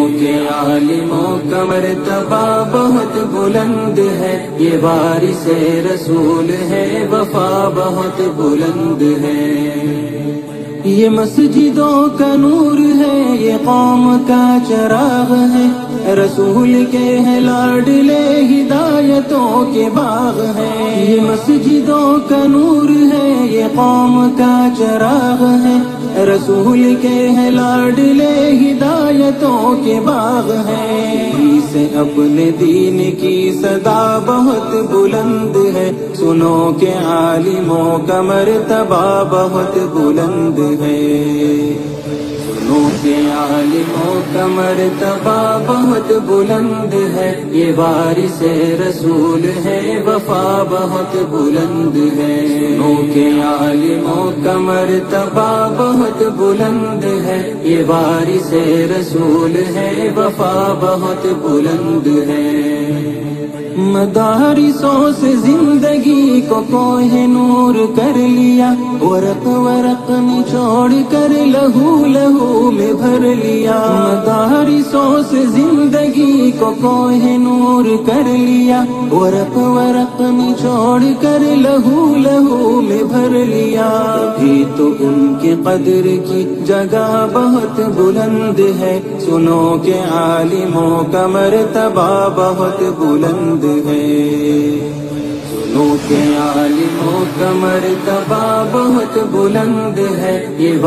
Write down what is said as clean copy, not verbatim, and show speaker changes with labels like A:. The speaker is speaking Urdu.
A: سنو کہ عالموں کا مرتبہ بہت بلند ہے، یہ وارث رسول ہے، وفا بہت بلند ہے۔ یہ مسجدوں کا نور ہے، یہ قوم کا چراغ ہے، رسول کے ہیں لاڈلے ہدایتوں کے باغ ہیں۔ یہ مسجدوں کا نور ہے، یہ قوم کا چراغ ہے، رسول کے ہیں لاڈلے ہدایتوں کے باغ ہیں۔ سے اپنے دین کی صدا بہت بلند ہے، سنو کہ عالموں کا مرتبہ بہت بلند ہے۔ سنو کہ عالموں کا مرتبہ بہت بلند ہے، یہ وارث رسول ہے، وفا بہت بلند ہے۔ سنو کہ عالموں کا مرتبہ بہت بلند ہے، یہ وارث رسول ہے، وفا بہت بلند ہے۔ مدارسوں سے زندگی کو کوہ نور کر لیا، ورق ورق نچوڑ کر لہو لہو میں بھر لیا۔ مدارسوں سے زندگی کو کوہ نور کر لیا، ورق ورق نچوڑ کر لہو لہو میں بھر لیا۔ ابھی تو ان کی قدر کی جگہ بہت بلند ہے، سنو کہ عالموں کا مرتبہ بہت بلند ہے۔ سنو کہ عالموں کا مرتبہ بہت بلند ہے، یہ